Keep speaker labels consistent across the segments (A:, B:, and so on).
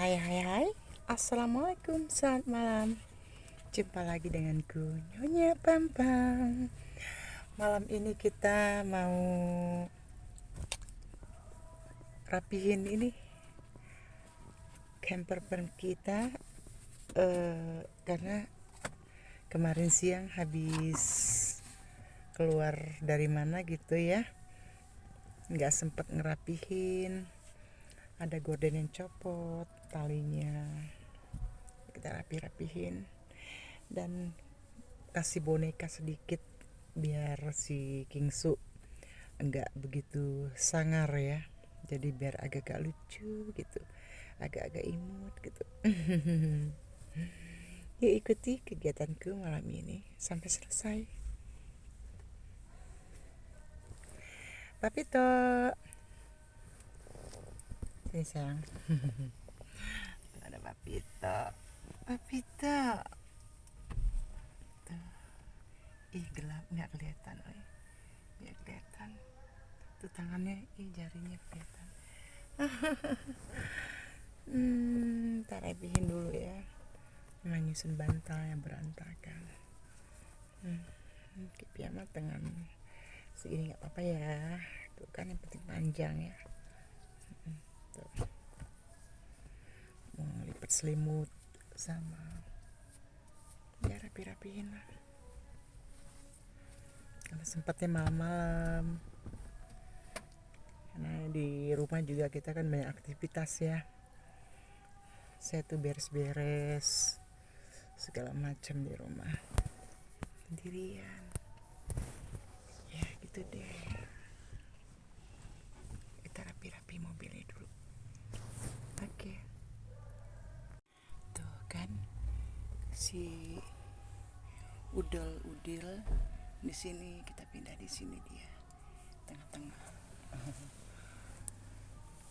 A: Hai, assalamualaikum, selamat malam. Jumpa lagi denganku, Nyonya Pampang. Malam ini kita mau rapihin ini camper van kita, karena kemarin siang habis keluar dari mana gitu ya, nggak sempet ngerapihin. Ada gorden yang copot, talinya kita rapihin dan kasih boneka sedikit biar si Kingsu enggak begitu sangar ya, jadi biar agak-agak lucu gitu, agak-agak imut gitu. Yuk ikuti kegiatanku malam ini sampai selesai. Papito, sini sayang. Ada Papito. Ih, gelap, nggak kelihatan, nggak kelihatan. Tuh tangannya, jarinya kelihatan. Ntar rapihin dulu ya. Menyusun bantal yang berantakan. Piyama dengan segini nggak apa-apa ya. Tuh kan yang penting panjang ya. Tuh. Mau lipat selimut sama ya rapihin lah. Karena sempatnya malam-malam, karena di rumah juga kita kan banyak aktivitas ya. Saya tuh beres-beres segala macam di rumah sendirian ya, gitu deh. Kita rapi mobilnya dulu. Oke. Tuh kan si udil di sini, kita pindah di sini, dia tengah-tengah.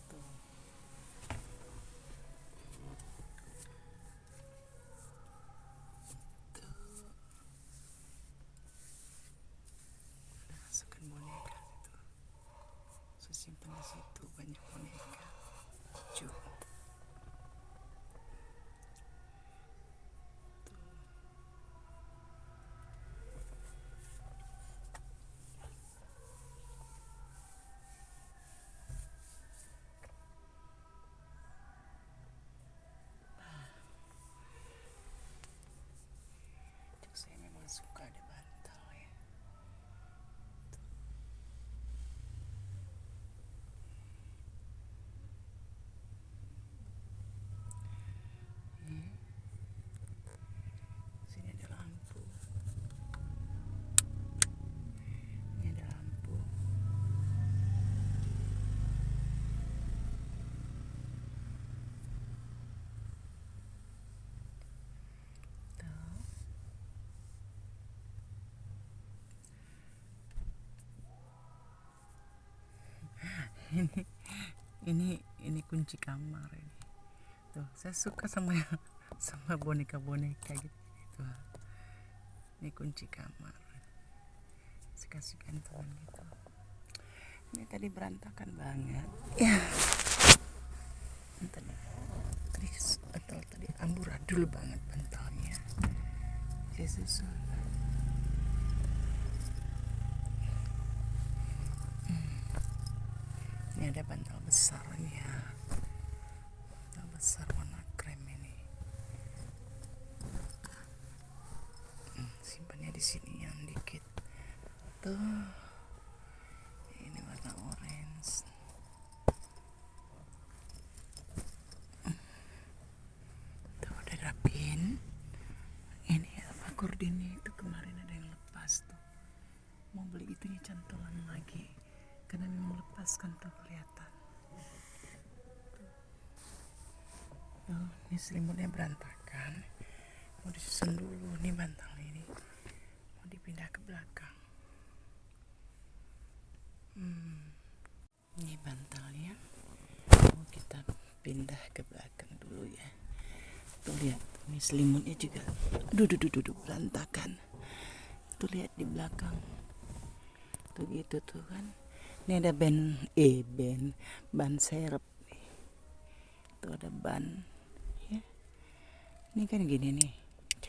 A: Tuh. Masukkan boneka itu. Saya simpan di situ banyak boneka. Cuy. Saya memang suka ada bantal ya. Sini ada lampu. Ini ada lampu. ini kunci kamar ini. Tuh, saya suka sama boneka-boneka gitu. Tuh. Ini kunci kamar. Saya kasih gantungan gitu. Ini tadi berantakan banget. Ya. Tadi amburadul banget bantalnya. Saya susun. Ini ada bantal besarnya. Bantal besar warna krem ini. Simpannya di sini yang dikit. Tuh. Ini warna orange. Tuh udah rapiin. Ini apa gordinnya itu kemarin ada yang lepas tuh. Mau beli itunya cantolan lagi. Karena memang lepas kan tuh kelihatan. Oh, ini selimutnya berantakan. Mau disusun dulu nih bantal ini. Mau dipindah ke belakang. Ini bantalnya. Mau kita pindah ke belakang dulu ya. Tuh lihat, ini selimutnya juga. Duduk berantakan. Tuh lihat di belakang. Tuh gitu tuh kan. Ini ada ban serep nih. Tuh ada ban Ini kan gini nih,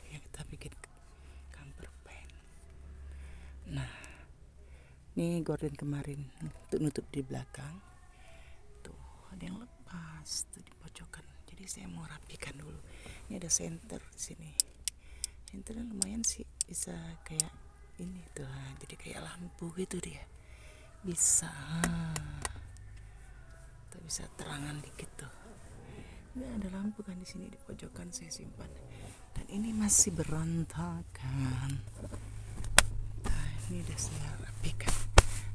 A: yang kita bikin camper van. Nah, ini gorden kemarin untuk nutup di belakang. Tuh ada yang lepas tuh di pojokan. Jadi saya mau rapikan dulu. Ini ada senter di sini. Senternya lumayan sih, bisa kayak ini tuh. Jadi kayak lampu gitu dia. Bisa. Tuh bisa terangan dikit tuh. Ini ada lampu kan di sini di pojokan saya simpan. Dan ini masih berantakan. Nah, ini udah saya rapikan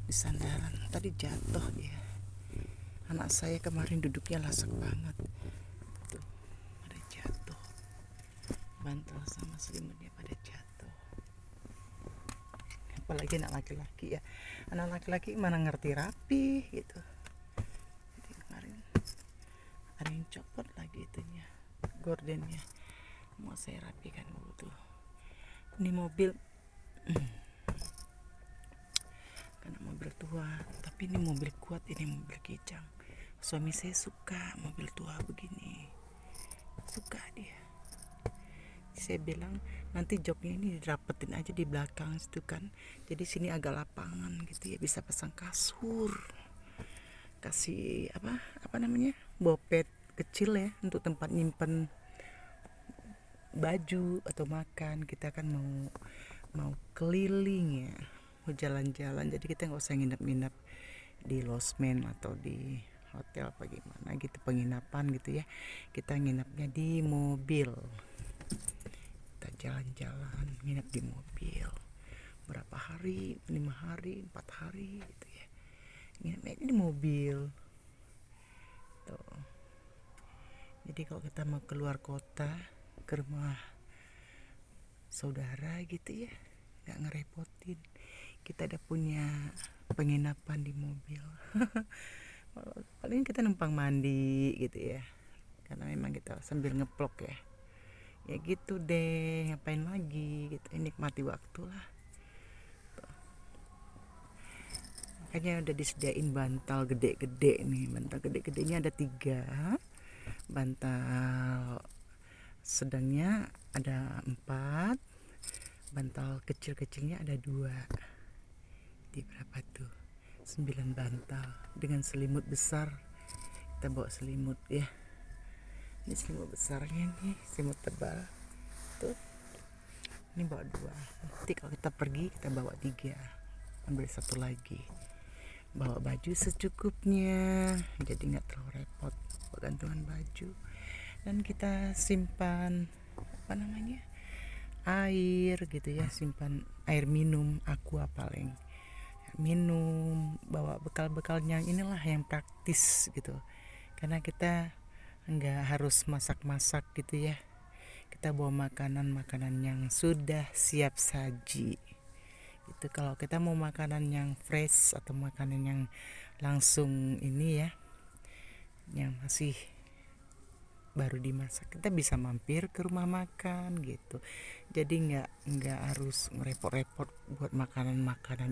A: di sandaran. Tadi jatuh dia. Anak saya kemarin duduknya lasak banget. Tuh, pada jatuh. Bantal sama selimutnya pada jatuh. Apalagi anak laki-laki ya. Anak laki-laki mana ngerti rapi gitu. Jadi kemarin ada yang copot lagi itunya, gordennya. Mau saya rapikan dulu tuh. Ini mobil karena mobil tua, tapi ini mobil kuat, ini mobil kijang. Suami saya suka mobil tua begini, suka dia. Saya bilang nanti joknya ini dirapetin aja di belakang situ kan, jadi sini agak lapangan gitu ya, bisa pasang kasur, kasih apa namanya, bopet kecil ya untuk tempat nyimpen baju atau makan. Kita kan mau keliling ya, mau jalan-jalan, jadi kita nggak usah nginep-nginep di losmen atau di hotel apa gimana gitu, penginapan gitu ya. Kita nginepnya di mobil, kita jalan-jalan nginep di mobil berapa hari, 5 hari 4 hari gitu ya, nginepnya di mobil tuh. Jadi kalau kita mau keluar kota ke rumah saudara gitu ya, nggak ngerepotin, kita ada punya penginapan di mobil. Paling kita numpang mandi gitu ya, karena memang kita sambil ngeplok ya gitu deh, ngapain lagi gitu, nikmati waktu lah. Makanya udah disediain bantal gede-gede nih. Bantal gede-gedenya ada 3, bantal sedangnya ada 4, bantal kecil-kecilnya ada 2. Di berapa tuh, 9 bantal dengan selimut besar. Kita bawa selimut ya, ini selimut besarnya nih, selimut tebal tuh. Ini bawa 2, nanti kalau kita pergi kita bawa 3, ambil 1 lagi. Bawa baju secukupnya, jadi nggak terlalu repot bawa gantungan baju. Dan kita simpan apa namanya, air gitu ya, simpan air minum, aqua paling minum. Bawa bekal-bekalnya inilah yang praktis gitu, karena kita nggak harus masak-masak gitu ya. Kita bawa makanan-makanan yang sudah siap saji itu. Kalau kita mau makanan yang fresh atau makanan yang langsung ini ya, yang masih baru dimasak, kita bisa mampir ke rumah makan gitu. Jadi nggak harus repot-repot buat makanan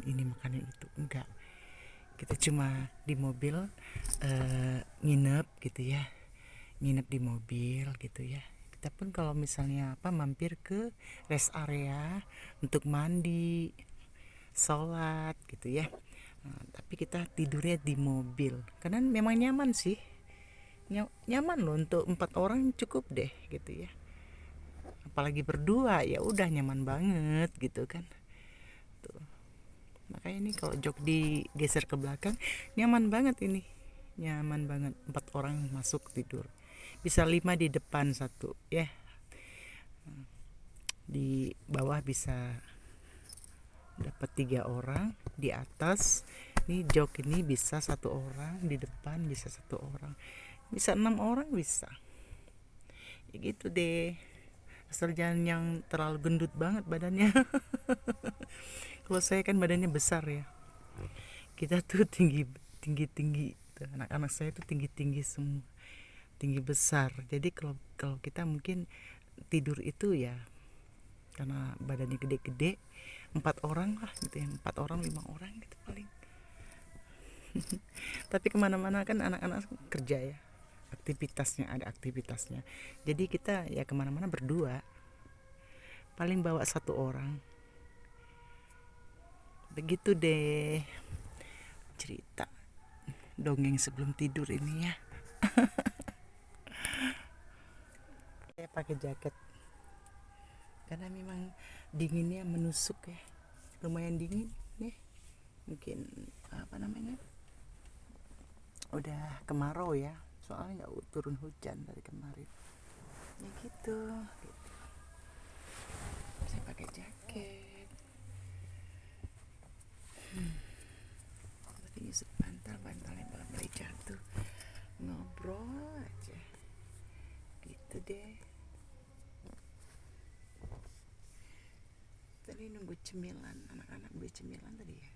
A: ini makanan itu, enggak. Kita cuma di mobil nginep gitu ya, nginep di mobil gitu ya. Kita pun kalau misalnya mampir ke rest area untuk mandi, sholat gitu ya. Tapi kita tidurnya di mobil karena memang nyaman sih, nyaman loh, untuk 4 orang cukup deh gitu ya. Apalagi berdua ya udah nyaman banget gitu kan tuh. Makanya ini kalau jok digeser ke belakang nyaman banget, ini nyaman banget, 4 orang masuk tidur. Bisa 5 di depan 1 ya, di bawah bisa dapat 3 orang, di atas ini jok ini bisa 1 orang, di depan bisa 1 orang, bisa 6 orang bisa ya gitu deh, asal jangan yang terlalu gendut banget badannya. Kalau saya kan badannya besar ya, kita tuh tinggi tuh. Anak-anak saya tuh tinggi semua, tinggi besar. Jadi kalau kita mungkin tidur itu ya karena badannya gede-gede, 4 orang lah gitu ya, 4 orang 5 orang gitu paling. Tapi kemana-mana kan anak-anak kerja ya, ada aktivitasnya. Jadi kita ya kemana-mana berdua, paling bawa satu orang. Begitu deh cerita dongeng sebelum tidur ini ya. Saya pakai jaket karena memang dinginnya menusuk ya, lumayan dingin nih. Mungkin apa namanya, udah kemarau ya, soalnya nggak turun hujan dari kemarin ya gitu. Saya pakai jaket, tapi nyusun bantalnya malah mulai jatuh. Ngobrol aja gitu deh. Tadi nunggu cemilan, anak-anak beli cemilan tadi ya,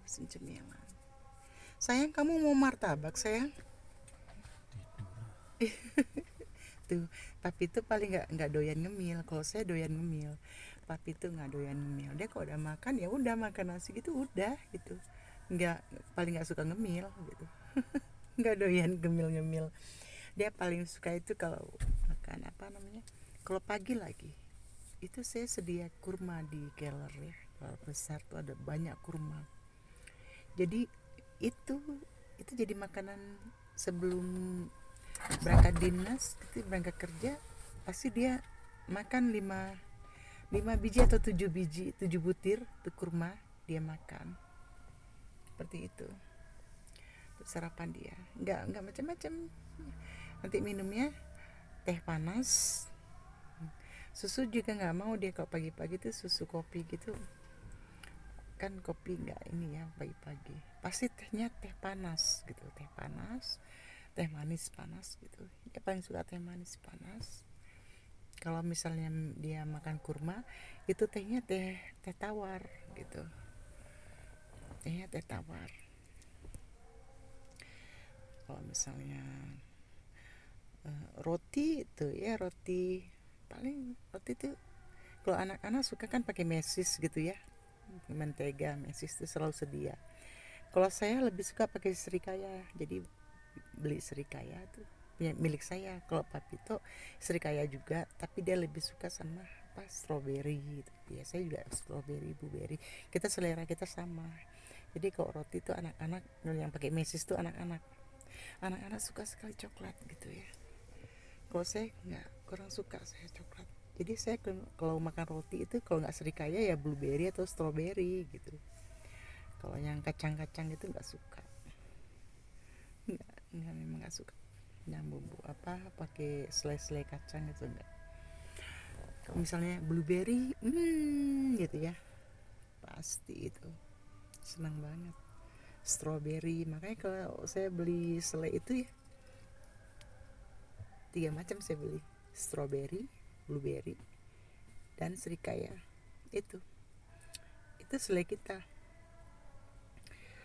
A: pesen cemilan. Sayang, kamu mau martabak sayang? Tuh, papi itu paling nggak doyan ngemil. Kalau saya doyan ngemil, papi itu nggak doyan ngemil. Dia kalau udah makan ya udah makan nasi gitu udah gitu, nggak, paling nggak suka ngemil gitu. Nggak doyan ngemil. Dia paling suka itu kalau makan apa namanya, kalau pagi lagi itu saya sedia kurma di keller ya, kalau besar tuh ada banyak kurma. Jadi itu jadi makanan sebelum berangkat dinas, gitu, berangkat kerja, pasti dia makan 5 biji atau 7 biji, 7 butir tuh kurma dia makan. Seperti itu. Untuk sarapan dia. Enggak macam-macam. Nanti minumnya teh panas. Susu juga nggak mau dia kalau pagi-pagi tuh susu kopi gitu. Kan kopi nggak ini ya pagi-pagi. Pasti tehnya teh panas gitu, teh panas, teh manis panas gitu. Dia paling suka teh manis panas. Kalau misalnya dia makan kurma, itu tehnya teh tawar gitu. Tehnya teh tawar. Kalau misalnya roti itu ya roti, paling roti itu kalau anak-anak suka kan pakai mesis gitu ya, mentega mesis itu selalu sedia. Kalau saya lebih suka pakai serikaya, jadi beli serikaya tuh punya milik saya. Kalau papi itu serikaya juga, tapi dia lebih suka sama apa, strawberry gitu. Ya saya juga strawberry, blueberry, kita selera kita sama. Jadi kalau roti itu anak-anak yang pakai mesis tuh anak-anak suka sekali coklat gitu ya. Kalau saya nggak, kurang suka saya coklat. Jadi saya kalau makan roti itu kalau nggak serikaya ya blueberry atau strawberry gitu. Kalau yang kacang-kacang itu nggak suka. Nggak, memang nggak suka. Yang bumbu apa pakai selai kacang itu enggak. Kalau misalnya blueberry, gitu ya, pasti itu senang banget. Strawberry, makanya kalau saya beli selai itu ya 3 macam saya beli, strawberry, blueberry, dan serikaya. Itu selai kita,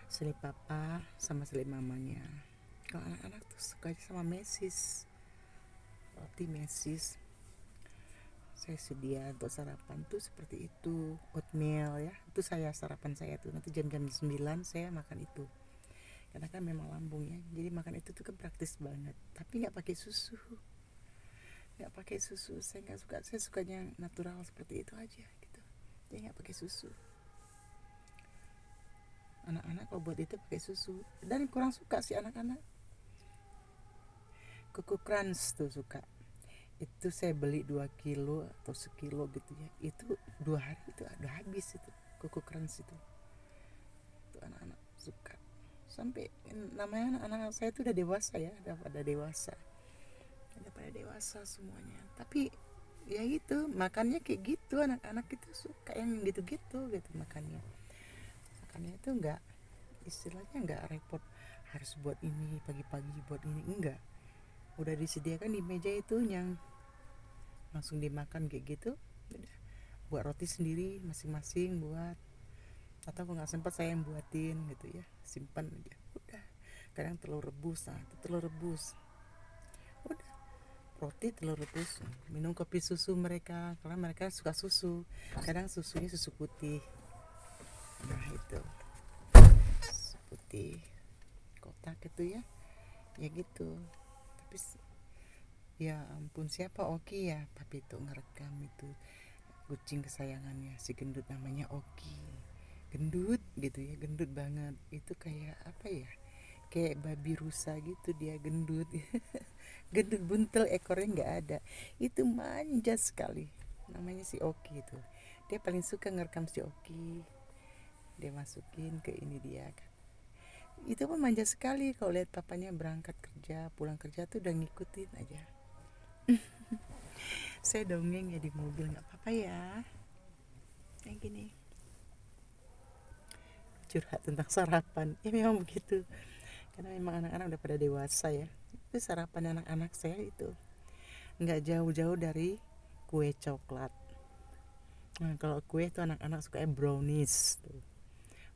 A: selai papa sama selai mamanya. Kalau anak-anak tuh suka sama mesis, roti mesis. Saya sedia untuk sarapan tuh seperti itu, oatmeal ya, itu saya sarapan saya tuh. Nanti jam 9 saya makan itu, karena kan memang lambung ya, jadi makan itu tuh kan praktis banget. Tapi nggak pakai susu, saya nggak suka. Saya sukanya natural seperti itu aja gitu, jadi nggak pakai susu. Anak-anak kalau buat itu pakai susu, dan kurang suka sih anak-anak. Kuku crunch tuh suka, itu saya beli 2 kilo atau sekilo gitu ya, itu 2 hari itu udah habis itu kuku crunch itu anak-anak suka. Sampai namanya anak-anak saya itu udah dewasa ya, udah pada dewasa semuanya. Tapi ya gitu, makannya kayak gitu. Anak-anak itu suka yang gitu-gitu gitu makannya itu enggak, istilahnya enggak repot harus buat ini pagi-pagi, buat ini enggak, udah disediakan di meja itu yang langsung dimakan kayak gitu. Udah buat roti sendiri masing-masing buat, atau nggak sempat saya yang buatin gitu ya, simpan aja udah. Kadang telur rebus, telur rebus udah, roti telur rebus, minum kopi susu mereka karena mereka suka susu. Kadang susunya susu putih, nah itu susu putih kotak itu ya, ya gitu. Tapi ya ampun, siapa Oki ya, papi itu ngerekam itu kucing kesayangannya si gendut namanya Oki. Gendut gitu ya, gendut banget. Itu kayak apa ya, kayak babi rusa gitu, dia gendut. Gendut buntel, ekornya nggak ada. Itu manja sekali, namanya si Oki itu. Dia paling suka ngerekam si Oki, dia masukin ke ini dia kan. Itu pun manja sekali, kalau lihat papanya berangkat kerja, pulang kerja tuh udah ngikutin aja. Saya dongeng ya di mobil, nggak apa-apa ya, kayak gini, curhat tentang sarapan. Ya memang begitu, karena memang anak-anak udah pada dewasa ya. Itu sarapan anak-anak saya itu nggak jauh-jauh dari kue coklat. Nah, kalau kue itu anak-anak suka brownies tuh.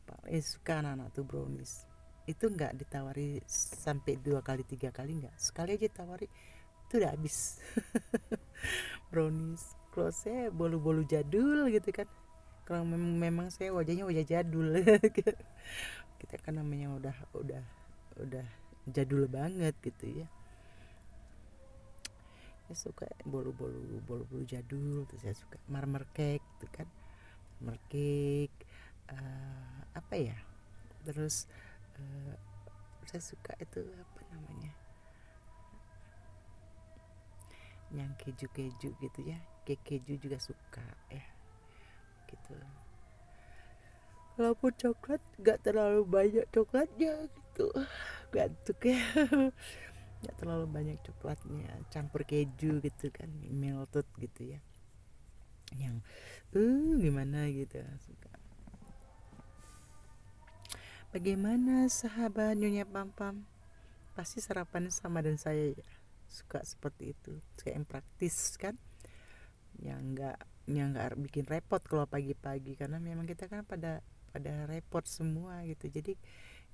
A: Paling suka anak-anak tuh brownies. Itu nggak ditawari sampai 2 kali 3 kali, nggak, sekali aja tawari itu udah habis. Brownies. Kalau saya bolu-bolu jadul gitu kan. Kalau memang saya wajahnya wajah jadul. Kita kan namanya udah jadul banget gitu ya. Saya suka bolu-bolu jadul tuh, saya suka marmer cake tuh kan. Marmer cake, apa ya, terus saya suka itu apa namanya, yang keju gitu ya, keju juga suka ya gitu. Walaupun coklat gak terlalu banyak coklatnya gitu, gantuk ya. Gak terlalu banyak coklatnya, campur keju gitu kan, melted gitu ya, yang gimana gitu, suka. Bagaimana sahabat Nyonya Pam Pam? Pasti sarapan sama dan saya ya, suka seperti itu, suka yang praktis kan, yang nggak bikin repot kalau pagi-pagi, karena memang kita kan pada repot semua gitu. Jadi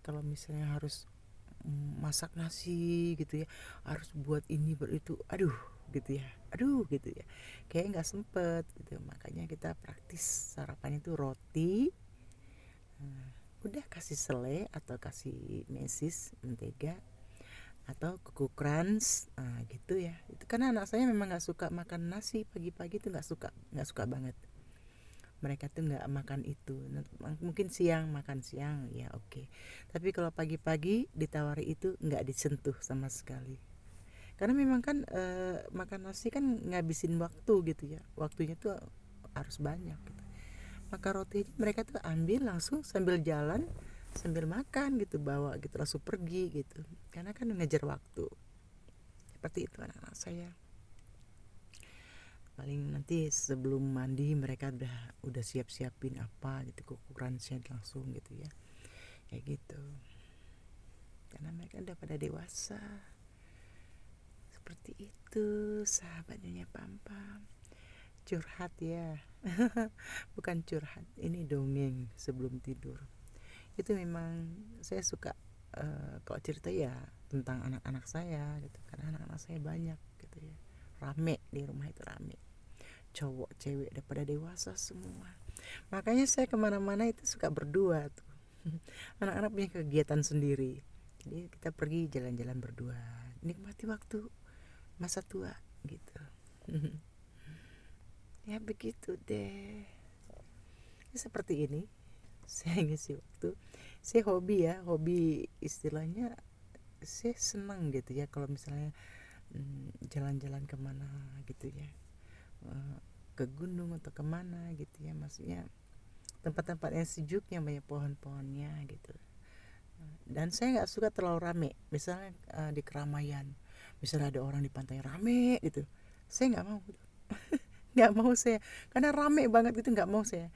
A: kalau misalnya harus masak nasi gitu ya, harus buat ini buat itu, aduh gitu ya, kayak nggak sempet gitu. Makanya kita praktis, sarapannya itu roti, udah kasih selai atau kasih mesis mentega atau kuku crunch, gitu ya. Itu karena anak saya memang nggak suka makan nasi pagi-pagi, itu nggak suka banget. Mereka tuh nggak makan itu. Mungkin siang makan siang ya oke. Tapi kalau pagi-pagi ditawari itu nggak disentuh sama sekali. Karena memang kan makan nasi kan ngabisin waktu gitu ya. Waktunya tuh harus banyak gitu. Maka roti mereka tuh ambil langsung sambil jalan, sambil makan gitu, bawa gitu langsung pergi gitu. Karena kan ngejar waktu. Seperti itu anak-anak saya. Paling nanti sebelum mandi mereka udah siap-siapin apa gitu, kukurannya langsung gitu ya, kayak gitu. Karena mereka udah pada dewasa. Seperti itu sahabat Nyonya Pam Pam. Curhat ya. Bukan curhat, ini dongeng sebelum tidur. Itu memang saya suka kalau cerita ya tentang anak-anak saya gitu, karena anak-anak saya banyak gitu ya, rame di rumah itu, rame, cowok cewek udah pada dewasa semua. Makanya saya kemana-mana itu suka berdua tuh. Anak-anak punya kegiatan sendiri, jadi kita pergi jalan-jalan berdua, nikmati waktu masa tua gitu. Ya begitu deh ya, seperti ini saya ngisi waktu. Saya hobi istilahnya, saya senang gitu ya kalau misalnya jalan-jalan kemana gitu ya, ke gunung atau kemana gitu ya, maksudnya tempat-tempat yang sejuk yang banyak pohon-pohonnya gitu. Dan saya nggak suka terlalu rame, misalnya di keramaian, misalnya ada orang di pantai rame gitu, saya nggak mau gitu. Nggak mau saya, karena rame banget gitu, nggak mau saya.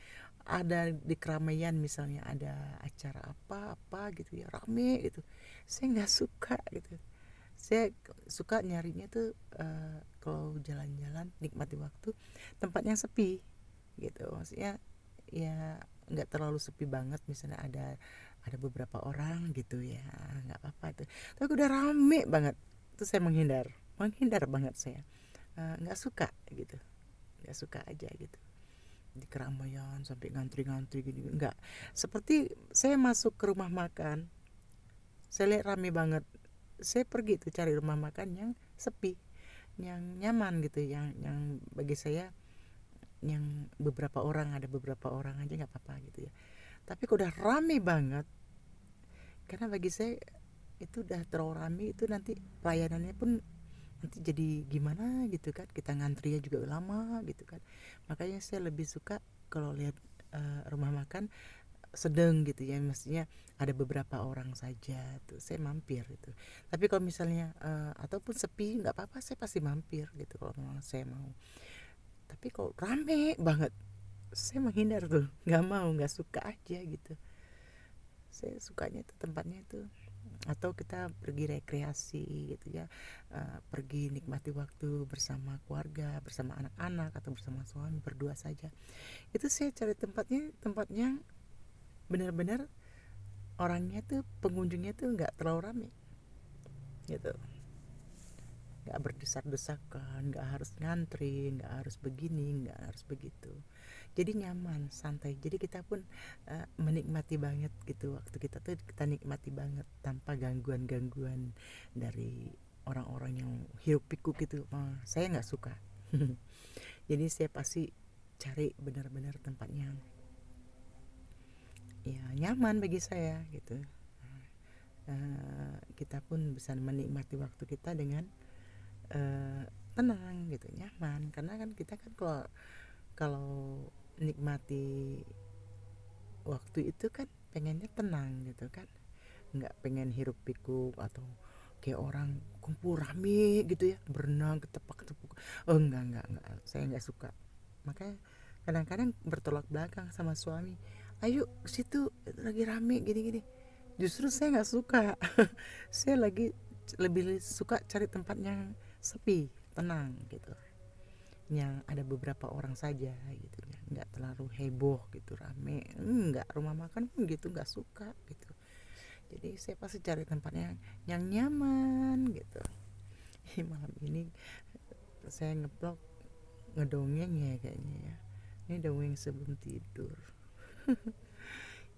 A: Ada di keramaian misalnya ada acara apa gitu ya, rame gitu, saya nggak suka gitu. Saya suka nyarinya tuh kalau jalan-jalan nikmati waktu tempat yang sepi gitu, maksudnya ya nggak terlalu sepi banget, misalnya ada beberapa orang gitu ya, nggak apa-apa tuh. Tapi udah rame banget itu saya menghindar banget saya. Nggak suka gitu, nggak suka aja gitu di keramaian sampai ngantri-ngantri gini, nggak. Seperti saya masuk ke rumah makan, saya lihat rame banget, saya pergi tuh cari rumah makan yang sepi, yang nyaman gitu, yang bagi saya, yang ada beberapa orang aja nggak apa-apa gitu ya. Tapi kalau udah rame banget, karena bagi saya itu udah terlalu rame, itu nanti pelayanannya pun nanti jadi gimana gitu kan, kita ngantrinya juga lama gitu kan. Makanya saya lebih suka kalau lihat rumah makan sedang gitu ya, mestinya ada beberapa orang saja tuh saya mampir gitu. Tapi kalau misalnya ataupun sepi nggak apa-apa, saya pasti mampir gitu kalau memang saya mau. Tapi kalau rame banget, saya menghindar tuh, nggak mau, nggak suka aja gitu. Saya sukanya tuh tempatnya itu, atau kita pergi rekreasi gitu ya, pergi nikmati waktu bersama keluarga, bersama anak-anak, atau bersama suami, berdua saja. Itu saya cari tempatnya benar-benar orangnya tuh, pengunjungnya tuh nggak terlalu rame gitu, nggak berdesak-desakan, nggak harus ngantri, nggak harus begini, nggak harus begitu. Jadi nyaman, santai. Jadi kita pun menikmati banget gitu, waktu kita tuh kita nikmati banget tanpa gangguan-gangguan dari orang-orang yang hiruk pikuk gitu. Saya nggak suka. Jadi saya pasti cari benar-benar tempatnya ya nyaman bagi saya gitu. Kita pun bisa menikmati waktu kita dengan tenang gitu, nyaman. Karena kan kita kan kalau nikmati waktu itu kan pengennya tenang gitu kan, nggak pengen hiruk pikuk atau kayak orang kumpul rame gitu ya, berenang ketepak-ketepuk. Enggak, saya nggak suka. Makanya kadang-kadang bertolak belakang sama suami, ayo ke situ lagi rame gini-gini. Justru saya nggak suka. Saya lebih suka cari tempat yang sepi, tenang gitu, yang ada beberapa orang saja gitu ya, nggak terlalu heboh gitu, rame nggak, rumah makan pun gitu nggak suka gitu. Jadi saya pasti cari tempatnya yang nyaman gitu. Malam ini saya ngedongeng ya kayaknya ya, ini dongeng sebelum tidur.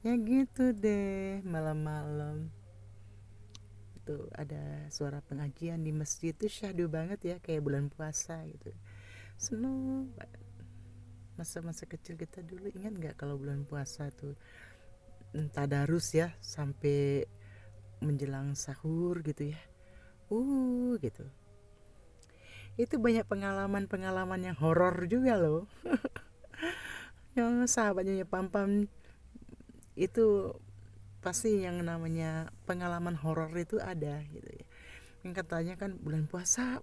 A: Ya gitu deh, malam-malam itu ada suara pengajian di masjid, itu syahdu banget ya, kayak bulan puasa gitu. Seneng banget. Masa-masa kecil kita dulu, ingat nggak kalau bulan puasa tuh tadarus ya sampai menjelang sahur gitu ya, gitu. Itu banyak pengalaman-pengalaman yang horor juga loh. Yang sahabatnya Pam Pam itu pasti yang namanya pengalaman horor itu ada gitu ya. Yang katanya kan bulan puasa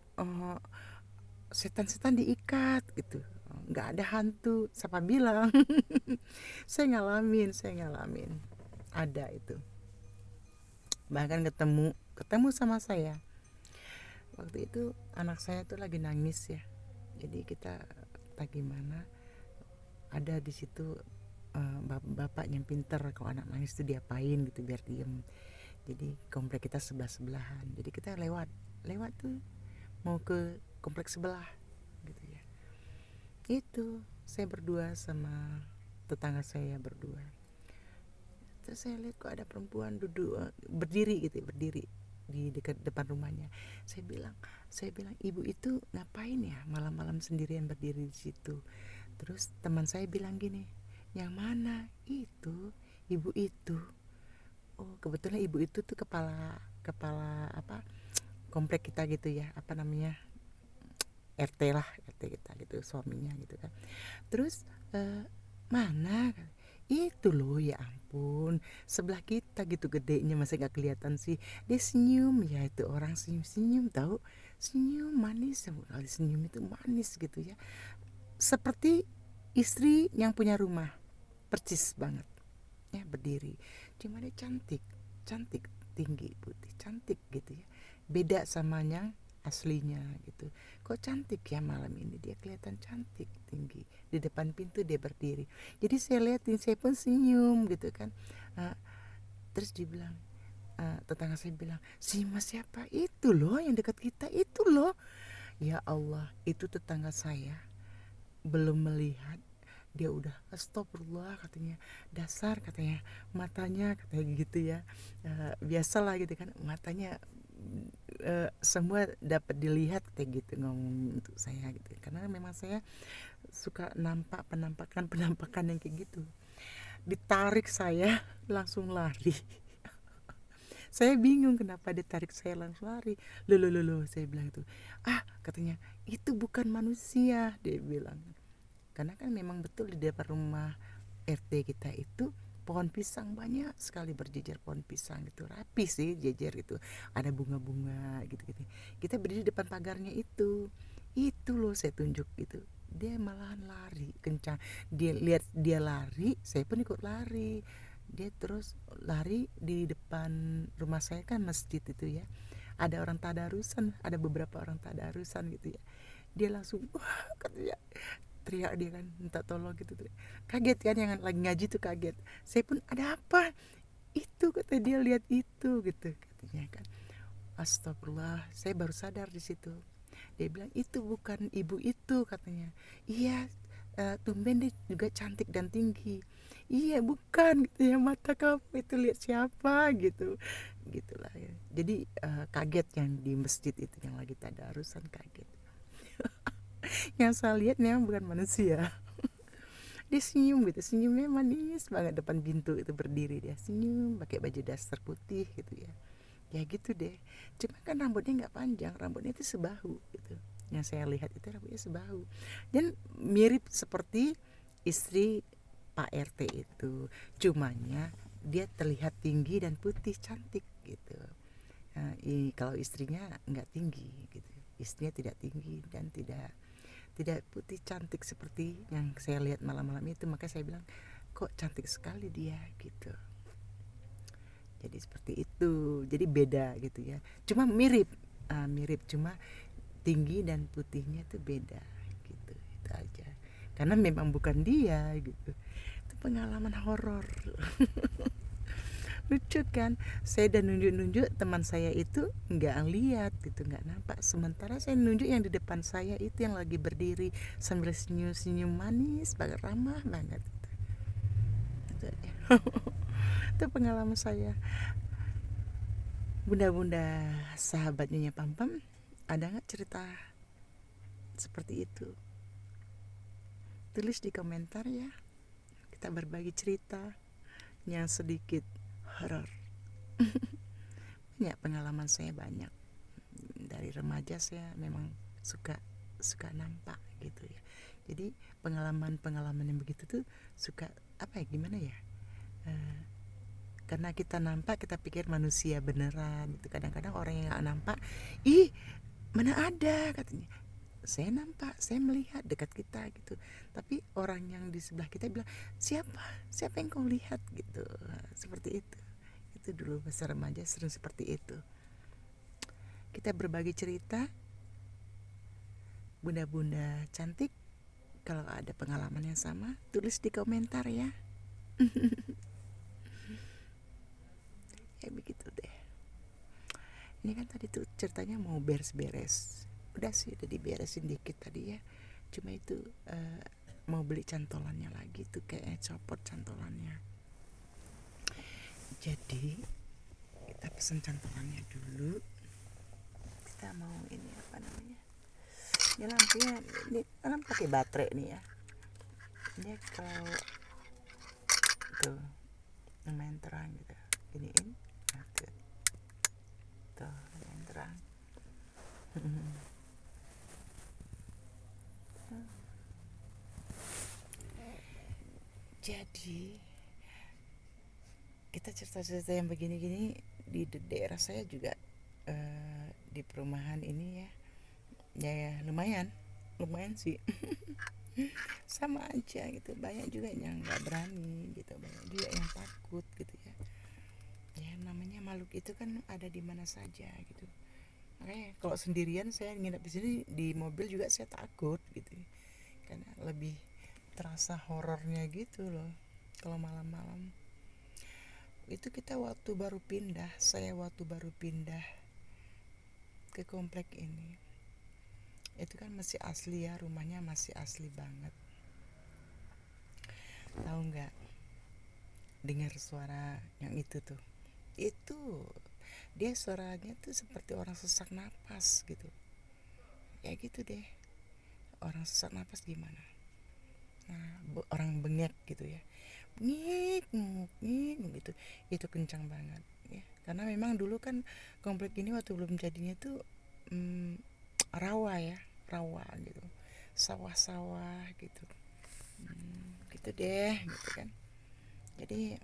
A: setan-setan diikat gitu, nggak ada hantu, siapa bilang. Saya ngalamin ada itu, bahkan ketemu sama saya waktu itu. Anak saya tuh lagi nangis ya, jadi kita tak gimana, ada di situ bapak yang pinter, kalau anak nangis tuh diapain gitu biar diem. Jadi komplek kita sebelah-sebelahan, jadi kita lewat tuh mau ke komplek sebelah gitu ya. Itu saya berdua sama tetangga saya berdua. Terus saya lihat kok ada perempuan duduk, berdiri gitu, berdiri di dekat depan rumahnya. Saya bilang ibu itu ngapain ya malam-malam sendirian berdiri di situ. Terus teman saya bilang gini, yang mana itu ibu itu? Oh kebetulan ibu itu tuh kepala apa komplek kita gitu ya, apa namanya, RT lah, RT kita gitu, suaminya gitu kan. Terus mana itu loh, ya ampun, sebelah kita gitu gedenya, masa nggak kelihatan sih. Dia senyum ya, itu orang senyum tahu, senyum manis, kali senyum itu manis gitu ya, seperti istri yang punya rumah, percis banget ya, berdiri. Cuma dia cantik, cantik, tinggi, putih, cantik gitu ya, beda sama yang aslinya gitu. Kok cantik ya malam ini, dia kelihatan cantik, tinggi, di depan pintu dia berdiri. Jadi saya liatin, saya pun senyum gitu kan. Terus dibilang, tetangga saya bilang, si mas siapa itu loh yang dekat kita itu loh. Ya Allah, itu tetangga saya belum melihat, dia udah astagfirullah katanya, dasar katanya, matanya katanya gitu ya, biasalah gitu kan, matanya semua dapat dilihat kayak gitu ngomong untuk saya gitu, karena memang saya suka nampak penampakan yang kayak gitu. Ditarik saya langsung lari. Saya bingung kenapa ditarik saya langsung lari. Loh, saya bilang itu. Katanya, itu bukan manusia, dia bilang. Karena kan memang betul di depan rumah RT kita itu pohon pisang, banyak sekali berjejer pohon pisang gitu, rapi sih jejer itu, ada bunga-bunga gitu-gitu. Kita berdiri di depan pagarnya itu loh, saya tunjuk gitu, dia malahan lari kencang. Dia lihat dia lari, saya pun ikut lari. Dia terus lari di depan rumah saya, kan masjid itu ya, ada orang tadarusan, ada beberapa orang tadarusan gitu ya. Dia langsung wah, katanya, teriak dia kan, minta tolong gitu. Kaget kan, yang lagi ngaji tuh kaget. Saya pun, ada apa itu, kata dia, lihat itu gitu katanya kan. Astagfirullah, saya baru sadar di situ. Dia bilang, itu bukan ibu itu, katanya. Iya, tumben dia juga cantik dan tinggi. Iya, bukan gitu ya, mata kamu itu, lihat siapa gitu, gitulah ya. Jadi kaget yang di masjid itu, yang lagi tadarusan, kaget. Yang saya lihat memang bukan manusia. Dia senyum gitu, senyumnya manis banget, depan pintu itu berdiri, dia senyum pakai baju dasar putih gitu ya gitu deh. Cuma kan rambutnya nggak panjang, rambutnya itu sebahu gitu. Yang saya lihat itu rambutnya sebahu, dan mirip seperti istri Pak RT itu, cumanya dia terlihat tinggi dan putih, cantik gitu. Kalau istrinya nggak tinggi gitu, istrinya tidak tinggi dan tidak putih, cantik seperti yang saya lihat malam-malam itu. Maka saya bilang, kok cantik sekali dia gitu. Jadi seperti itu, jadi beda gitu ya, cuma mirip, mirip, cuma tinggi dan putihnya tuh beda gitu, itu aja. Karena memang bukan dia gitu. Itu pengalaman horor. Lucu kan, saya udah nunjuk-nunjuk, teman saya itu nggak lihat gitu, nggak nampak. Sementara saya nunjuk yang di depan saya itu, yang lagi berdiri sambil senyum-senyum manis banget, ramah banget itu. Itu pengalaman saya. Bunda-bunda sahabat Nyonya Pampam, ada nggak cerita seperti itu? Tulis di komentar ya, kita berbagi cerita yang sedikit horor. Banyak pengalaman saya, banyak. Dari remaja saya memang suka nampak gitu ya. Jadi pengalaman-pengalaman yang begitu tuh suka, apa ya, gimana ya, karena kita nampak, kita pikir manusia beneran itu. Kadang-kadang orang yang nggak nampak, ih mana ada, katanya. Saya nampak, saya melihat dekat kita gitu, tapi orang yang di sebelah kita bilang, siapa yang kau lihat gitu. Seperti itu dulu masa remaja, sering seperti itu. Kita berbagi cerita. Bunda-bunda cantik, kalau ada pengalaman yang sama, tulis di komentar ya. Ya begitu deh. Ini kan tadi tuh ceritanya mau beres-beres, udah sih, udah diberesin dikit tadi ya. Cuma itu mau beli cantolannya lagi tuh, kayaknya copot cantolannya. Jadi kita pesen cantolannya dulu. Kita mau ini, apa namanya, ini lampunya, ini kan pakai baterai nih ya. Ini kalau tuh lumayan terang gitu, giniin, nah, tuh lumayan terang. Jadi kita cerita-cerita yang begini-gini di daerah saya juga, di perumahan ini ya, ya lumayan sih. Sama aja gitu, banyak juga yang nggak berani gitu, banyak juga yang takut gitu ya. Ya namanya makhluk itu kan ada di mana saja gitu. Makanya kalau sendirian, saya nginep di sini di mobil juga saya takut gitu, karena lebih terasa horornya gitu loh kalau malam-malam. Itu kita saya waktu baru pindah ke komplek ini, itu kan masih asli ya, rumahnya masih asli banget. Tahu nggak, dengar suara yang itu tuh, itu Dia suaranya tuh seperti orang sesak napas gitu, ya gitu deh. Orang sesak napas gimana? Nah, orang bengek gitu ya, ngik ngik gitu, itu kencang banget ya. Karena memang dulu kan komplek ini waktu belum jadinya tuh rawa ya, rawa gitu, sawah-sawah gitu. Gitu deh gitu kan. Jadi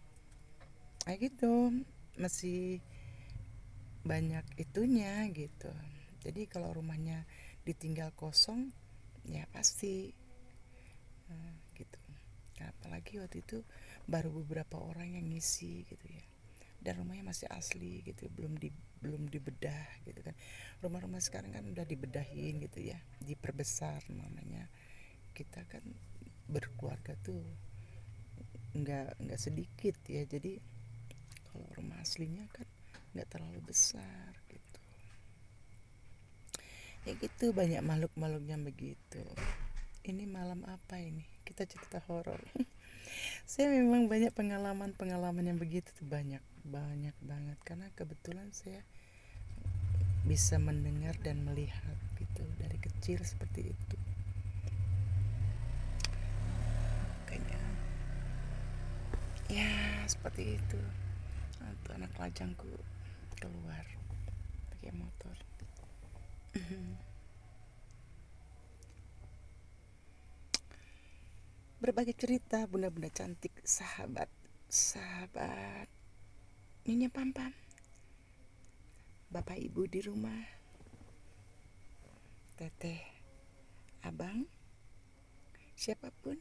A: kayak gitu, masih banyak itunya gitu. Jadi kalau rumahnya ditinggal kosong ya pasti gitu. Nah, apalagi waktu itu baru beberapa orang yang ngisi gitu ya, dan rumahnya masih asli gitu, belum dibedah gitu kan. Rumah-rumah sekarang kan udah dibedahin gitu ya, diperbesar namanya. Kita kan berkeluarga tuh nggak sedikit ya, jadi kalau rumah aslinya kan nggak terlalu besar gitu. Ya gitu, banyak makhluk-makhluknya begitu. Ini malam apa ini? Kita cerita horor. Saya memang banyak pengalaman yang begitu tuh, banyak banget, karena kebetulan saya bisa mendengar dan melihat gitu dari kecil seperti itu. Kayaknya ya seperti itu. Atau anak lajangku keluar pakai motor. Berbagai cerita bunda-bunda cantik, sahabat Nyonya Pampam, bapak ibu di rumah, teteh, abang, siapapun,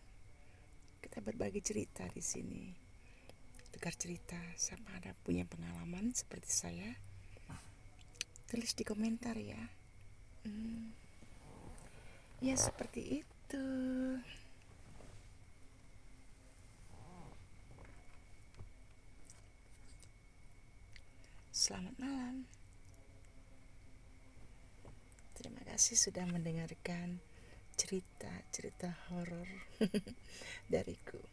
A: kita berbagi cerita di sini. Tukar cerita, siapa ada punya pengalaman seperti saya, tulis di komentar ya. Ya seperti itu. Selamat malam. Terima kasih sudah mendengarkan cerita-cerita horor dariku.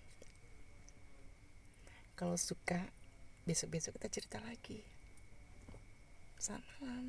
A: Kalau suka, besok-besok kita cerita lagi. Selamat malam.